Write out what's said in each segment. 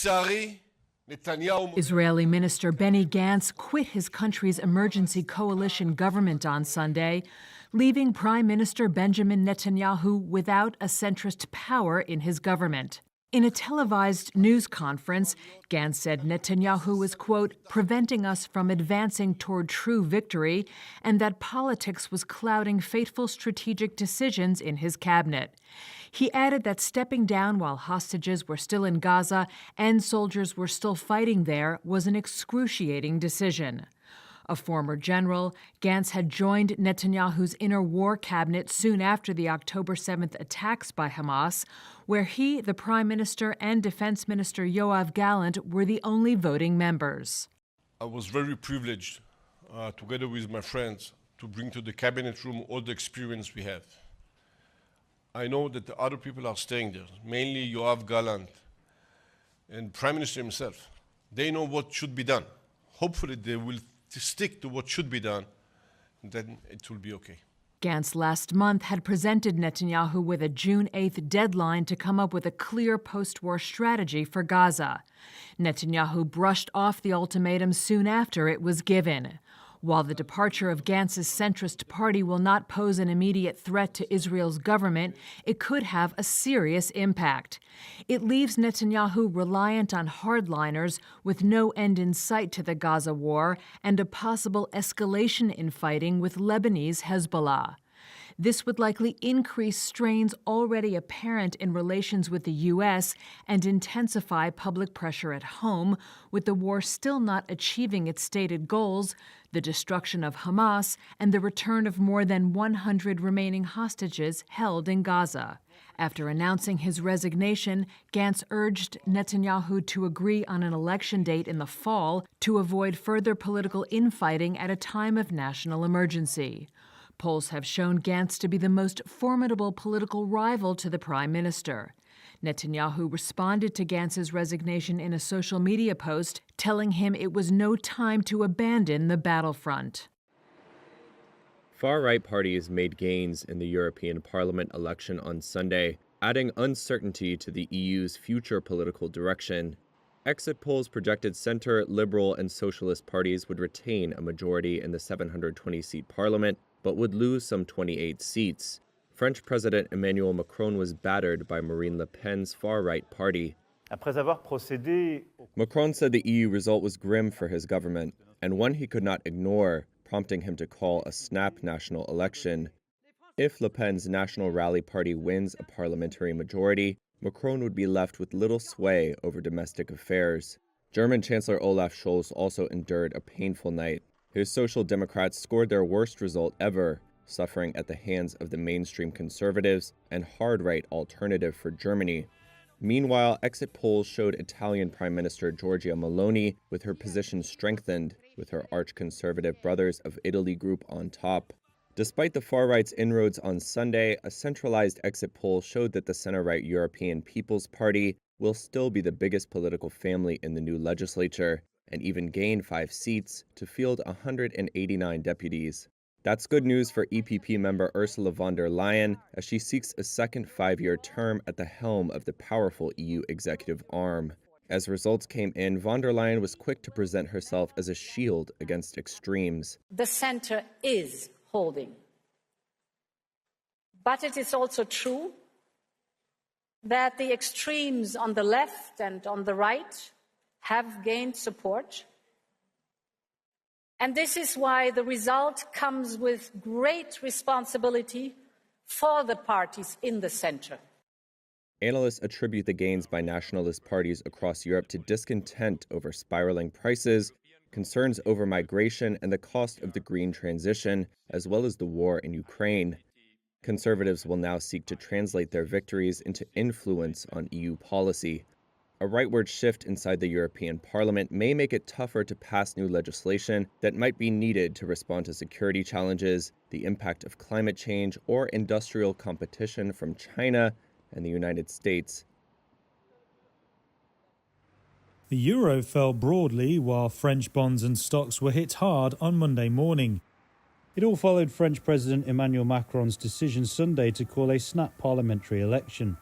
Israeli Minister Benny Gantz quit his country's emergency coalition government on Sunday, leaving Prime Minister Benjamin Netanyahu without a centrist power in his government. In a televised news conference, Gantz said Netanyahu was, quote, preventing us from advancing toward true victory, and that politics was clouding fateful strategic decisions in his cabinet. He added that stepping down while hostages were still in Gaza and soldiers were still fighting there was an excruciating decision. A former general, Gantz had joined Netanyahu's inner war cabinet soon after the October 7th attacks by Hamas, where he, the Prime Minister, and Defense Minister Yoav Gallant were the only voting members. I was very privileged, together with my friends, to bring to the cabinet room all the experience we have. I know that the other people are staying there, mainly Yoav Gallant and Prime Minister himself. They know what should be done. Hopefully they will stick to what should be done, and then it will be okay. Gantz last month had presented Netanyahu with a June 8th deadline to come up with a clear post-war strategy for Gaza. Netanyahu brushed off the ultimatum soon after it was given. While the departure of Gantz's centrist party will not pose an immediate threat to Israel's government, it could have a serious impact. It leaves Netanyahu reliant on hardliners with no end in sight to the Gaza war and a possible escalation in fighting with Lebanese Hezbollah. This would likely increase strains already apparent in relations with the U.S. and intensify public pressure at home, with the war still not achieving its stated goals, the destruction of Hamas, and the return of more than 100 remaining hostages held in Gaza. After announcing his resignation, Gantz urged Netanyahu to agree on an election date in the fall to avoid further political infighting at a time of national emergency. Polls have shown Gantz to be the most formidable political rival to the prime minister. Netanyahu responded to Gantz's resignation in a social media post, telling him it was no time to abandon the battlefront. Far-right parties made gains in the European Parliament election on Sunday, adding uncertainty to the EU's future political direction. Exit polls projected center, liberal, and socialist parties would retain a majority in the 720-seat parliament, but would lose some 28 seats. French President Emmanuel Macron was battered by Marine Le Pen's far-right party. Macron said the EU result was grim for his government, and one he could not ignore, prompting him to call a snap national election. If Le Pen's National Rally Party wins a parliamentary majority, Macron would be left with little sway over domestic affairs. German Chancellor Olaf Scholz also endured a painful night. His Social Democrats scored their worst result ever, suffering at the hands of the mainstream conservatives and hard-right Alternative for Germany. Meanwhile, exit polls showed Italian Prime Minister Giorgia Meloni with her position strengthened, with her arch-conservative Brothers of Italy group on top. Despite the far-right's inroads on Sunday, a centralized exit poll showed that the center-right European People's Party will still be the biggest political family in the new legislature, and even gain 5 seats to field 189 deputies. That's good news for EPP member Ursula von der Leyen, as she seeks a second 5-year term at the helm of the powerful EU executive arm. As results came in, von der Leyen was quick to present herself as a shield against extremes. The center is holding. But it is also true that the extremes on the left and on the right have gained support. And this is why the result comes with great responsibility for the parties in the center. Analysts attribute the gains by nationalist parties across Europe to discontent over spiraling prices, concerns over migration, and the cost of the green transition, as well as the war in Ukraine. Conservatives will now seek to translate their victories into influence on EU policy. A rightward shift inside the European Parliament may make it tougher to pass new legislation that might be needed to respond to security challenges, the impact of climate change, or industrial competition from China and the United States. The euro fell broadly while French bonds and stocks were hit hard on Monday morning. It all followed French President Emmanuel Macron's decision Sunday to call a snap parliamentary election.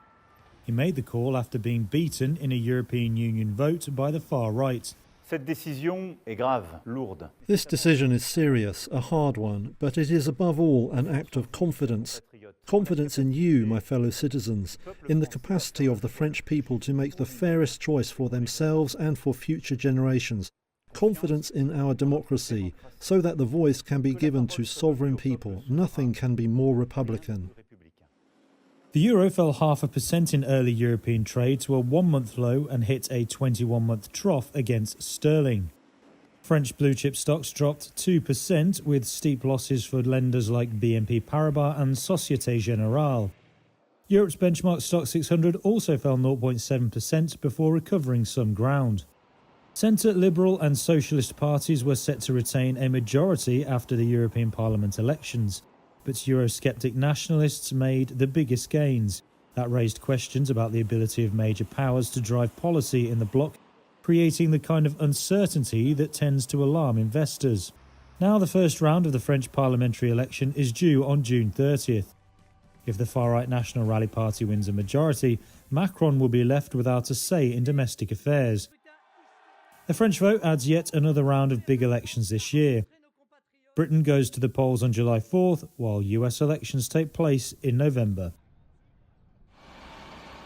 He made the call after being beaten in a European Union vote by the far right. Cette décision est grave, lourde. This decision is serious, a hard one, but it is above all an act of confidence. Confidence in you, my fellow citizens, in the capacity of the French people to make the fairest choice for themselves and for future generations. Confidence in our democracy, so that the voice can be given to sovereign people. Nothing can be more Republican. The euro fell 0.5% in early European trade to a 1-month low and hit a 21-month trough against sterling. French blue-chip stocks dropped 2%, with steep losses for lenders like BNP Paribas and Société Générale. Europe's benchmark stock 600 also fell 0.7% before recovering some ground. Centre, Liberal and Socialist parties were set to retain a majority after the European Parliament elections, but Eurosceptic nationalists made the biggest gains. That raised questions about the ability of major powers to drive policy in the bloc, creating the kind of uncertainty that tends to alarm investors. Now the first round of the French parliamentary election is due on June 30th. If the far-right National Rally Party wins a majority, Macron will be left without a say in domestic affairs. The French vote adds yet another round of big elections this year. Britain goes to the polls on July 4th, while US elections take place in November.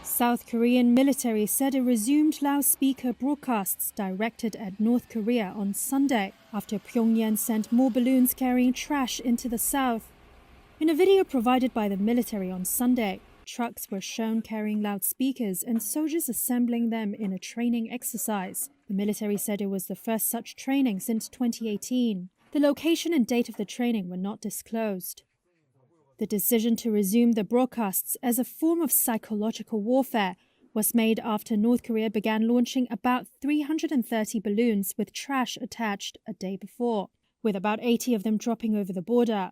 South Korean military said it resumed loudspeaker broadcasts directed at North Korea on Sunday after Pyongyang sent more balloons carrying trash into the south. In a video provided by the military on Sunday, trucks were shown carrying loudspeakers and soldiers assembling them in a training exercise. The military said it was the first such training since 2018. The location and date of the training were not disclosed. The decision to resume the broadcasts as a form of psychological warfare was made after North Korea began launching about 330 balloons with trash attached a day before, with about 80 of them dropping over the border.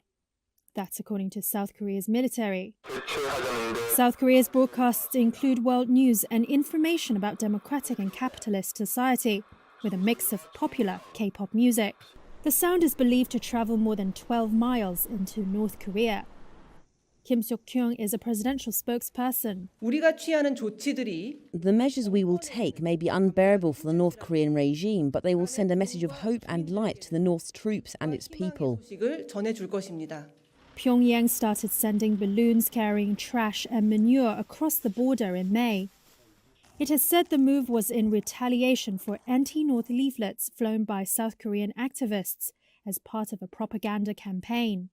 That's according to South Korea's military. South Korea's broadcasts include world news and information about democratic and capitalist society, with a mix of popular K-pop music. The sound is believed to travel more than 12 miles into North Korea. Kim Seok-kyung is a presidential spokesperson. The measures we will take may be unbearable for the North Korean regime, but they will send a message of hope and light to the North's troops and its people. Pyongyang started sending balloons carrying trash and manure across the border in May. It has said the move was in retaliation for anti-North leaflets flown by South Korean activists as part of a propaganda campaign.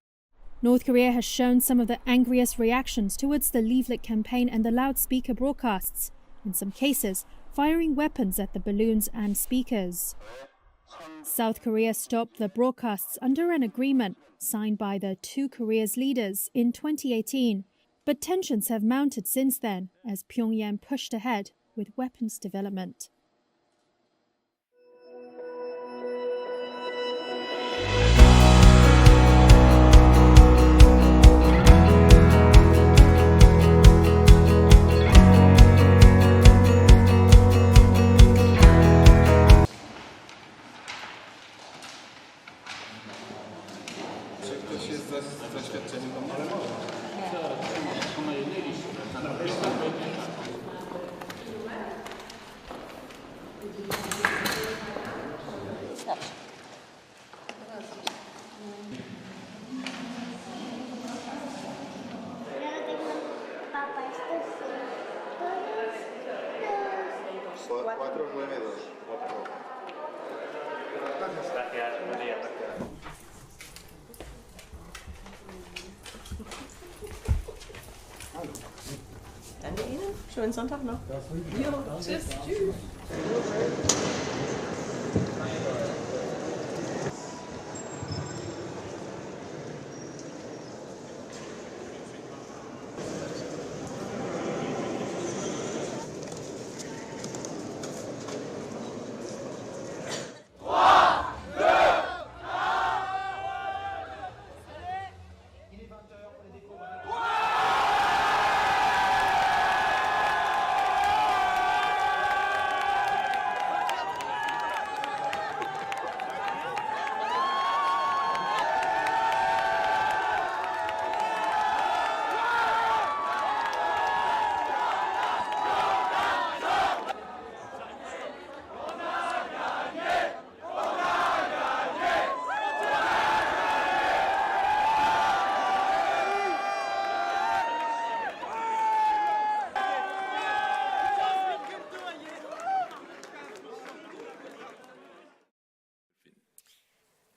North Korea has shown some of the angriest reactions towards the leaflet campaign and the loudspeaker broadcasts, in some cases firing weapons at the balloons and speakers. South Korea stopped the broadcasts under an agreement signed by the two Koreas' leaders in 2018, but tensions have mounted since then as Pyongyang pushed ahead with weapons development. Danke Ihnen. Schönen Sonntag noch. Jo, tschüss. Tschüss.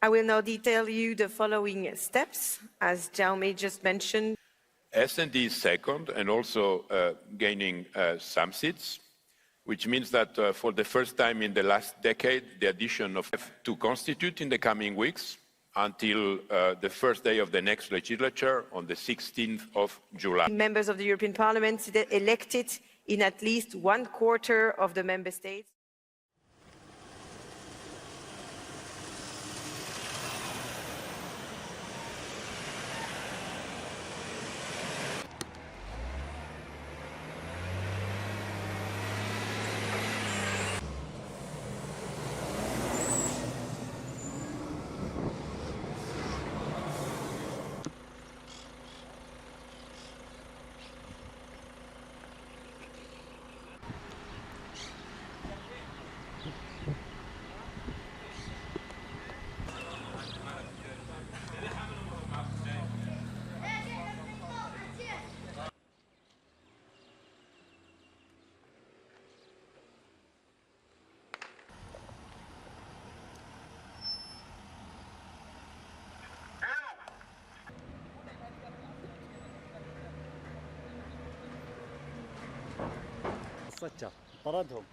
I will now detail you the following steps, as Jaume just mentioned. SD is second and also gaining some seats, which means that for the first time in the last decade, the addition of to constitute in the coming weeks until the first day of the next legislature on the 16th of July. Members of the European Parliament elected in at least 1/4 of the member states. طردهم